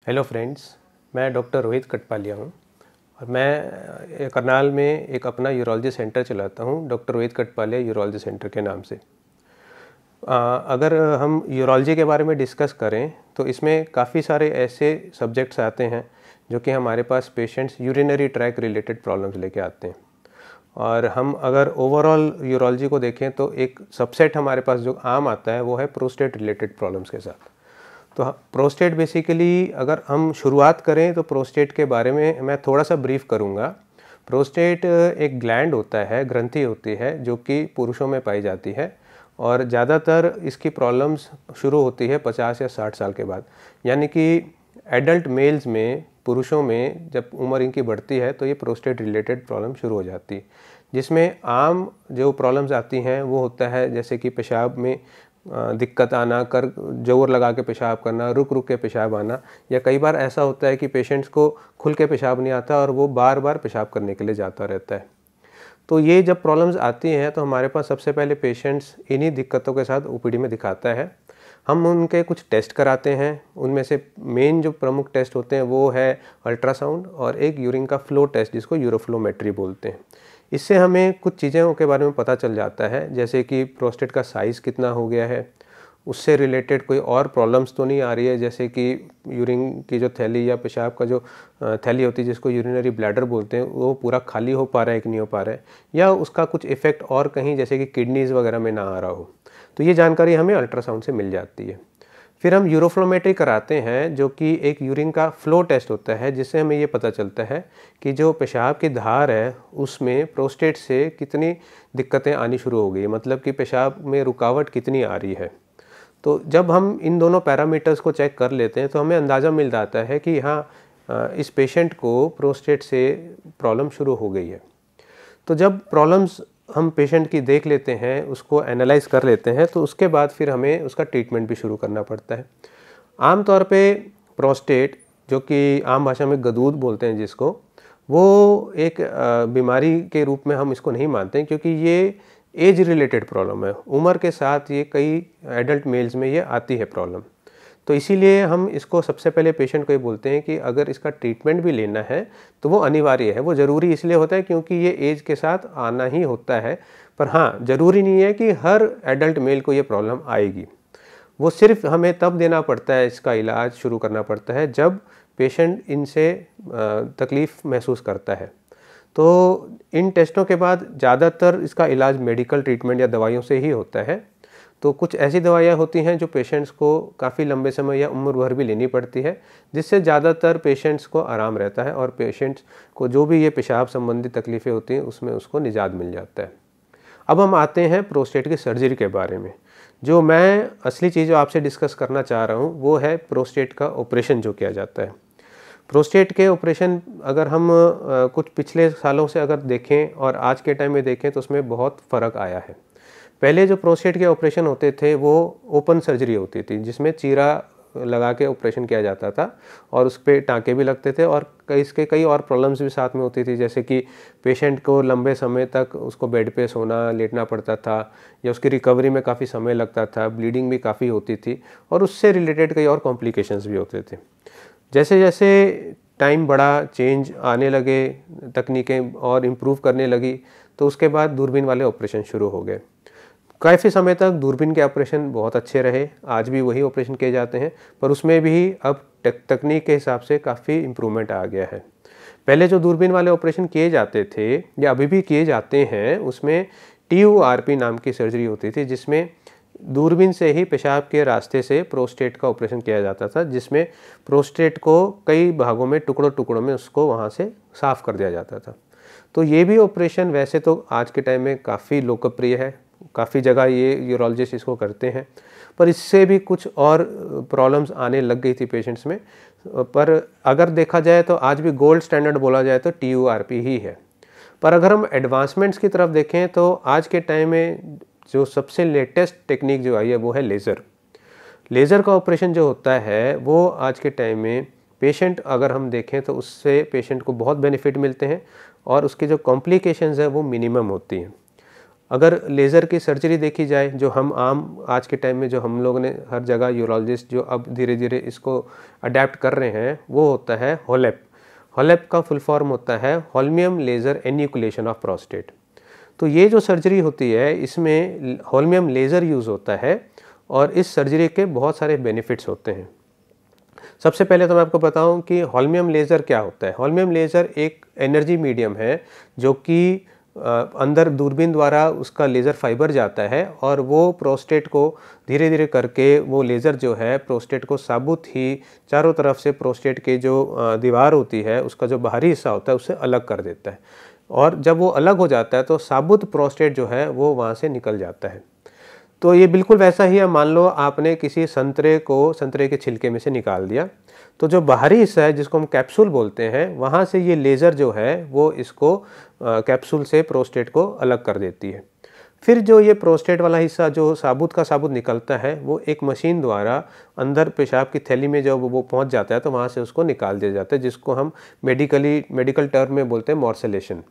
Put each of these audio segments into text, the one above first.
Hello friends, मैं doctor Rohit कटपालिया हूँ और मैं करनाल में एक अपना यूरोलॉजी सेंटर चलाता हूँ, डॉक्टर रोहित कटपालिया यूरोलॉजी सेंटर के नाम से। अगर हम यूरोलॉजी के बारे में डिस्कस करें तो इसमें काफ़ी सारे ऐसे सब्जेक्ट्स आते हैं जो कि हमारे पास patients urinary tract related problems लेके आते हैं। और हम अगर ओवरऑल यूरोलॉजी को देखें तो एक सबसेट हमारे पास जो आम आता है वो है प्रोस्टेट रिलेटेड प्रॉब्लम्स के साथ। तो प्रोस्टेट बेसिकली अगर हम शुरुआत करें तो प्रोस्टेट के बारे में मैं थोड़ा सा ब्रीफ करूंगा। प्रोस्टेट एक ग्लैंड होता है, ग्रंथि होती है जो कि पुरुषों में पाई जाती है और ज़्यादातर इसकी प्रॉब्लम्स शुरू होती है 50 या 60 साल के बाद। यानी कि एडल्ट मेल्स में, पुरुषों में जब उम्र इनकी बढ़ती है तो ये प्रोस्टेट रिलेटेड प्रॉब्लम शुरू हो जाती है, जिसमें आम जो प्रॉब्लम्स आती हैं वो होता है जैसे कि पेशाब में दिक्कत आना, कर जोर लगा के पेशाब करना, रुक रुक के पेशाब आना, या कई बार ऐसा होता है कि पेशेंट्स को खुल के पेशाब नहीं आता और वो बार बार पेशाब करने के लिए जाता रहता है। तो ये जब प्रॉब्लम्स आती हैं तो हमारे पास सबसे पहले पेशेंट्स इन्हीं दिक्कतों के साथ ओपीडी में दिखाता है। हम उनके कुछ टेस्ट कराते हैं, उनमें से मेन जो प्रमुख टेस्ट होते हैं वो है अल्ट्रासाउंड और एक यूरिन का फ्लो टेस्ट जिसको यूरोफ्लोमेट्री बोलते हैं। इससे हमें कुछ चीज़ों के बारे में पता चल जाता है, जैसे कि प्रोस्टेट का साइज़ कितना हो गया है, उससे रिलेटेड कोई और प्रॉब्लम्स तो नहीं आ रही है, जैसे कि यूरिन की जो थैली या पेशाब का जो थैली होती है जिसको यूरिनरी ब्लैडर बोलते हैं वो पूरा खाली हो पा रहा है कि नहीं हो पा रहा है, या उसका कुछ इफ़ेक्ट और कहीं जैसे कि किडनीज़ वगैरह में ना आ रहा हो। तो ये जानकारी हमें अल्ट्रासाउंड से मिल जाती है। फिर हम यूरोफ्लोमेट्री कराते हैं जो कि एक यूरिन का फ्लो टेस्ट होता है, जिससे हमें ये पता चलता है कि जो पेशाब की धार है उसमें प्रोस्टेट से कितनी दिक्कतें आनी शुरू हो गई, मतलब कि पेशाब में रुकावट कितनी आ रही है। तो जब हम इन दोनों पैरामीटर्स को चेक कर लेते हैं तो हमें अंदाज़ा मिल जाता है कि हाँ, इस पेशेंट को प्रोस्टेट से प्रॉब्लम शुरू हो गई है। तो जब प्रॉब्लम्स हम पेशेंट की देख लेते हैं, उसको एनालाइज कर लेते हैं, तो उसके बाद फिर हमें उसका ट्रीटमेंट भी शुरू करना पड़ता है। आम तौर पे प्रोस्टेट, जो कि आम भाषा में गदूद बोलते हैं जिसको, वो एक बीमारी के रूप में हम इसको नहीं मानते हैं, क्योंकि ये एज रिलेटेड प्रॉब्लम है। उम्र के साथ ये कई एडल्ट मेल्स में ये आती है प्रॉब्लम। तो इसीलिए हम इसको सबसे पहले पेशेंट को ये बोलते हैं कि अगर इसका ट्रीटमेंट भी लेना है तो वो अनिवार्य है। वो ज़रूरी इसलिए होता है क्योंकि ये एज के साथ आना ही होता है, पर हाँ, ज़रूरी नहीं है कि हर एडल्ट मेल को ये प्रॉब्लम आएगी। वो सिर्फ हमें तब देना पड़ता है, इसका इलाज शुरू करना पड़ता है जब पेशेंट इनसे तकलीफ़ महसूस करता है। तो इन टेस्टों के बाद ज़्यादातर इसका इलाज मेडिकल ट्रीटमेंट या दवाइयों से ही होता है। तो कुछ ऐसी दवाइयाँ होती हैं जो पेशेंट्स को काफ़ी लंबे समय या उम्र भर भी लेनी पड़ती है, जिससे ज़्यादातर पेशेंट्स को आराम रहता है और पेशेंट्स को जो भी ये पेशाब संबंधी तकलीफ़ें होती हैं उसमें उसको निजात मिल जाता है। अब हम आते हैं प्रोस्टेट की सर्जरी के बारे में। जो मैं असली चीज़ जो आपसे डिस्कस करना चाह रहा हूँ वो है प्रोस्टेट का ऑपरेशन जो किया जाता है। प्रोस्टेट के ऑपरेशन अगर हम कुछ पिछले सालों से अगर देखें और आज के टाइम में देखें तो उसमें बहुत फ़र्क आया है। पहले जो प्रोस्टेट के ऑपरेशन होते थे वो ओपन सर्जरी होती थी, जिसमें चीरा लगा के ऑपरेशन किया जाता था और उस पर टाँके भी लगते थे और कई और प्रॉब्लम्स भी साथ में होती थी, जैसे कि पेशेंट को लंबे समय तक उसको बेड पे सोना, लेटना पड़ता था, या उसकी रिकवरी में काफ़ी समय लगता था, ब्लीडिंग भी काफ़ी होती थी और उससे रिलेटेड कई और कॉम्प्लिकेशंस भी होते थे। जैसे जैसे टाइम बढ़ा, चेंज आने लगे, तकनीकें और इम्प्रूव करने लगी, तो उसके बाद दूरबीन वाले ऑपरेशन शुरू हो गए। काफ़ी समय तक दूरबीन के ऑपरेशन बहुत अच्छे रहे, आज भी वही ऑपरेशन किए जाते हैं, पर उसमें भी अब तकनीक के हिसाब से काफ़ी इम्प्रूवमेंट आ गया है। पहले जो दूरबीन वाले ऑपरेशन किए जाते थे या अभी भी किए जाते हैं, उसमें TURP नाम की सर्जरी होती थी, जिसमें दूरबीन से ही पेशाब के रास्ते से प्रोस्टेट का ऑपरेशन किया जाता था, जिसमें प्रोस्टेट को कई भागों में, टुकड़ों टुकड़ों में उसको वहाँ से साफ़ कर दिया जाता था। तो ये भी ऑपरेशन वैसे तो आज के टाइम में काफ़ी लोकप्रिय है, काफ़ी जगह ये यूरोलॉजिस्ट इसको करते हैं, पर इससे भी कुछ और प्रॉब्लम्स आने लग गई थी पेशेंट्स में। पर अगर देखा जाए तो आज भी गोल्ड स्टैंडर्ड बोला जाए तो TURP ही है। पर अगर हम एडवांसमेंट्स की तरफ देखें तो आज के टाइम में जो सबसे लेटेस्ट टेक्निक जो आई है वो है लेज़र। लेज़र का ऑपरेशन जो होता है वो आज के टाइम में पेशेंट, अगर हम देखें तो उससे पेशेंट को बहुत बेनिफिट मिलते हैं और उसके जो कॉम्प्लिकेशंस है वो मिनिमम होती हैं। अगर लेज़र की सर्जरी देखी जाए, जो हम आम आज के टाइम में जो हम लोगों ने हर जगह यूरोलॉजिस्ट जो अब धीरे धीरे इसको अडेप्ट कर रहे हैं, वो होता है होलेप। होलेप का फुल फॉर्म होता है होल्मियम लेज़र एन्यूक्लेशन ऑफ प्रोस्टेट। तो ये जो सर्जरी होती है इसमें होल्मियम लेज़र यूज़ होता है और इस सर्जरी के बहुत सारे बेनिफिट्स होते हैं। सबसे पहले तो मैं आपको बताऊं कि होल्मियम लेज़र क्या होता है। होल्मियम लेज़र एक एनर्जी मीडियम है जो कि अंदर दूरबीन द्वारा उसका लेज़र फाइबर जाता है और वो प्रोस्टेट को धीरे धीरे करके वो लेज़र जो है प्रोस्टेट को साबुत ही चारों तरफ से प्रोस्टेट के जो दीवार होती है उसका जो बाहरी हिस्सा होता है उससे अलग कर देता है। और जब वो अलग हो जाता है तो साबुत प्रोस्टेट जो है वो वहाँ से निकल जाता है। तो ये बिल्कुल वैसा ही है, मान लो आपने किसी संतरे के छिलके में से निकाल दिया, तो जो बाहरी हिस्सा है जिसको हम कैप्सूल बोलते हैं, वहाँ से ये लेज़र जो है वो इसको कैप्सूल से प्रोस्टेट को अलग कर देती है। फिर जो ये प्रोस्टेट वाला हिस्सा जो साबुत का साबुत निकलता है वो एक मशीन द्वारा अंदर पेशाब की थैली में जब वो पहुँच जाता है तो वहाँ से उसको निकाल दिया जाता है, जिसको हम मेडिकल टर्म में बोलते हैं मॉर्सेलेशन।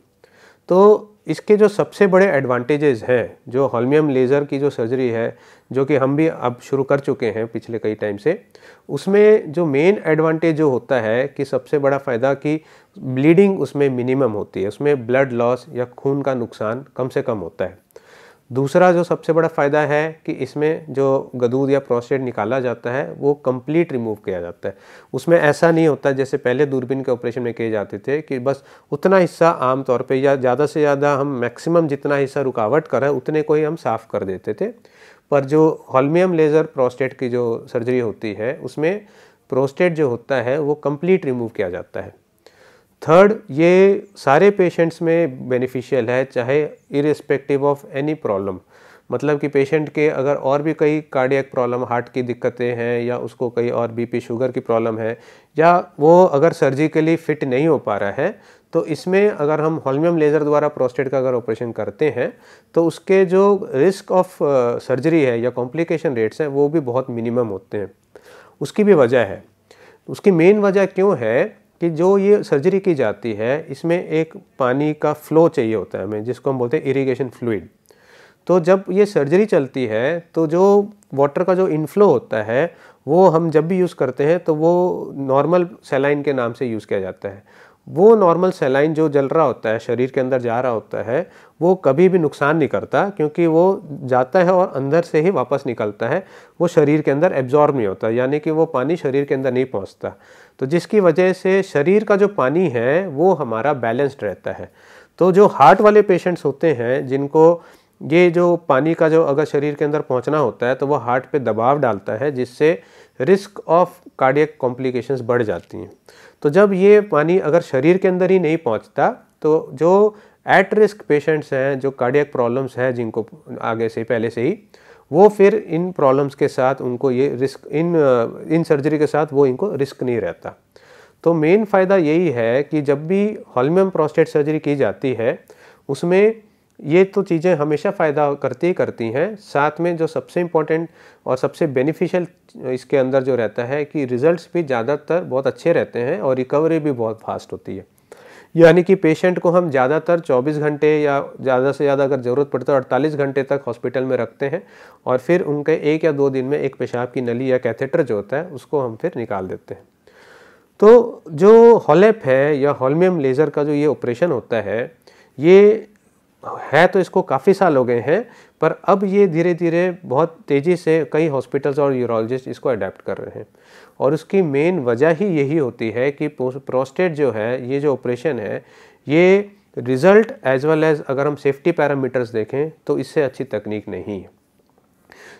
तो इसके जो सबसे बड़े एडवांटेजेस हैं, जो होल्मियम लेज़र की जो सर्जरी है जो कि हम भी अब शुरू कर चुके हैं पिछले कई टाइम से, उसमें जो मेन एडवांटेज जो होता है कि सबसे बड़ा फ़ायदा कि ब्लीडिंग उसमें मिनिमम होती है, उसमें ब्लड लॉस या खून का नुकसान कम से कम होता है। दूसरा जो सबसे बड़ा फ़ायदा है कि इसमें जो गदूद या प्रोस्टेट निकाला जाता है वो कंप्लीट रिमूव किया जाता है। उसमें ऐसा नहीं होता जैसे पहले दूरबीन के ऑपरेशन में किए जाते थे कि बस उतना हिस्सा आम तौर पे या ज़्यादा से ज़्यादा हम मैक्सिमम जितना हिस्सा रुकावट कर रहे हैं उतने को ही हम साफ़ कर देते थे। पर जो होल्मियम लेज़र प्रोस्टेट की जो सर्जरी होती है उसमें प्रोस्टेट जो होता है वो कंप्लीट रिमूव किया जाता है। थर्ड, ये सारे पेशेंट्स में बेनिफिशियल है, चाहे इरिस्पेक्टिव ऑफ एनी प्रॉब्लम। मतलब कि पेशेंट के अगर और भी कई कार्डियक प्रॉब्लम, हार्ट की दिक्कतें हैं या उसको कई और बीपी शुगर की प्रॉब्लम है या वो अगर सर्जिकली फिट नहीं हो पा रहा है, तो इसमें अगर हम होल्मियम लेज़र द्वारा प्रोस्टेट का अगर ऑपरेशन करते हैं तो उसके जो रिस्क ऑफ सर्जरी है या कॉम्प्लिकेशन रेट्स हैं वो भी बहुत मिनिमम होते हैं। उसकी भी वजह है, उसकी मेन वजह क्यों है कि जो ये सर्जरी की जाती है इसमें एक पानी का फ्लो चाहिए होता है हमें, जिसको हम बोलते हैं इरिगेशन फ्लूइड। तो जब ये सर्जरी चलती है तो जो वाटर का जो इनफ्लो होता है वो हम जब भी यूज़ करते हैं तो वो नॉर्मल सलाइन के नाम से यूज़ किया जाता है। वो नॉर्मल सलाइन जो जल रहा होता है, शरीर के अंदर जा रहा होता है, वो कभी भी नुकसान नहीं करता क्योंकि वो जाता है और अंदर से ही वापस निकलता है, वो शरीर के अंदर एब्जॉर्ब नहीं होता, यानी कि वो पानी शरीर के अंदर नहीं पहुंचता। तो जिसकी वजह से शरीर का जो पानी है वो हमारा बैलेंस्ड रहता है। तो जो हार्ट वाले पेशेंट्स होते हैं जिनको ये जो पानी का जो अगर शरीर के अंदर पहुंचना होता है तो वो हार्ट पे दबाव डालता है, जिससे रिस्क ऑफ कार्डियक कॉम्प्लिकेशंस बढ़ जाती हैं। तो जब ये पानी अगर शरीर के अंदर ही नहीं पहुंचता तो जो एट रिस्क पेशेंट्स हैं, जो कार्डियक प्रॉब्लम्स हैं जिनको आगे से पहले से ही, वो फिर इन प्रॉब्लम्स के साथ उनको ये रिस्क इन सर्जरी के साथ वो इनको रिस्क नहीं रहता। तो मेन फ़ायदा यही है कि जब भी होल्मियम प्रोस्टेट सर्जरी की जाती है उसमें ये तो चीज़ें हमेशा फ़ायदा करती हैं, साथ में जो सबसे इम्पोर्टेंट और सबसे बेनिफिशियल इसके अंदर जो रहता है कि रिज़ल्ट्स भी ज़्यादातर बहुत अच्छे रहते हैं और रिकवरी भी बहुत फास्ट होती है। यानी कि पेशेंट को हम ज़्यादातर 24 घंटे या ज़्यादा से ज़्यादा अगर ज़रूरत पड़ता है 48 घंटे तक हॉस्पिटल में रखते हैं और फिर उनके 1 या 2 दिन में एक पेशाब की नली या कैथेटर जो होता है उसको हम फिर निकाल देते हैं। तो जो होलेप है या होल्मियम लेज़र का जो ये ऑपरेशन होता है, ये है तो इसको काफ़ी साल हो गए हैं, पर अब ये धीरे धीरे बहुत तेज़ी से कई हॉस्पिटल्स और यूरोलॉजिस्ट इसको अडेप्ट कर रहे हैं। और उसकी मेन वजह ही यही होती है कि प्रोस्टेट जो है, ये जो ऑपरेशन है, ये रिज़ल्ट एज वेल एज़ अगर हम सेफ्टी पैरामीटर्स देखें तो इससे अच्छी तकनीक नहीं है।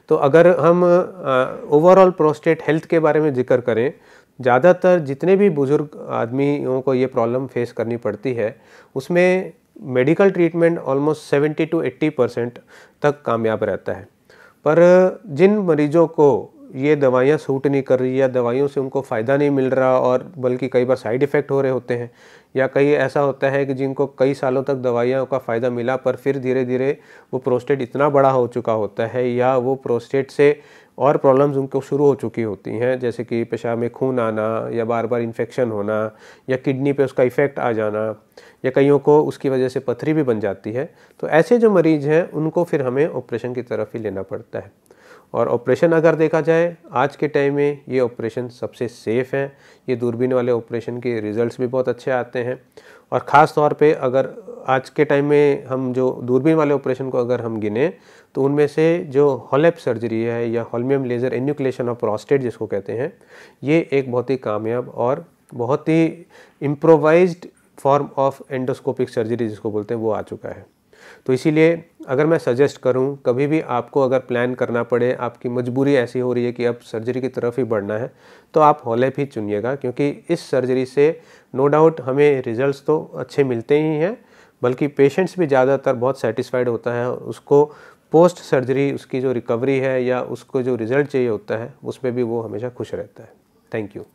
तो अगर हम ओवरऑल प्रोस्टेट हेल्थ के बारे में जिक्र करें, ज़्यादातर जितने भी बुज़ुर्ग आदमियों को ये प्रॉब्लम फेस करनी पड़ती है उसमें मेडिकल ट्रीटमेंट ऑलमोस्ट 70 to 80% तक कामयाब रहता है। पर जिन मरीजों को ये दवाइयाँ सूट नहीं कर रही या दवाइयों से उनको फ़ायदा नहीं मिल रहा और बल्कि कई बार साइड इफ़ेक्ट हो रहे होते हैं, या कई ऐसा होता है कि जिनको कई सालों तक दवाइयों का फ़ायदा मिला पर फिर धीरे धीरे वो प्रोस्टेट इतना बड़ा हो चुका होता है या वो प्रोस्टेट से और प्रॉब्लम्स उनको शुरू हो चुकी होती हैं, जैसे कि पेशाब में खून आना या बार बार इन्फेक्शन होना या किडनी पे उसका इफ़ेक्ट आ जाना या कईयों को उसकी वजह से पथरी भी बन जाती है। तो ऐसे जो मरीज़ हैं उनको फिर हमें ऑपरेशन की तरफ ही लेना पड़ता है। और ऑपरेशन अगर देखा जाए आज के टाइम में ये ऑपरेशन सबसे सेफ़ हैं। ये दूरबीन वाले ऑपरेशन के रिज़ल्ट्स भी बहुत अच्छे आते हैं। और ख़ास तौर पे अगर आज के टाइम में हम जो दूरबीन वाले ऑपरेशन को अगर हम गिने तो उनमें से जो हॉलेप सर्जरी है या होल्मियम लेज़र एन्यूक्लेशन ऑफ प्रोस्टेट जिसको कहते हैं, ये एक बहुत ही कामयाब और बहुत ही improvised form of endoscopic surgery जिसको बोलते हैं वो आ चुका है। तो इसीलिए अगर मैं सजेस्ट करूं, कभी भी आपको अगर प्लान करना पड़े, आपकी मजबूरी ऐसी हो रही है कि अब सर्जरी की तरफ ही बढ़ना है, तो आप हॉलेप ही चुनिएगा, क्योंकि इस सर्जरी से नो डाउट हमें रिजल्ट्स तो अच्छे मिलते ही हैं, बल्कि पेशेंट्स भी ज़्यादातर बहुत सेटिस्फाइड होता है और उसको पोस्ट सर्जरी उसकी जो रिकवरी है या उसको जो रिज़ल्ट चाहिए होता है उसमें भी वो हमेशा खुश रहता है। Thank you.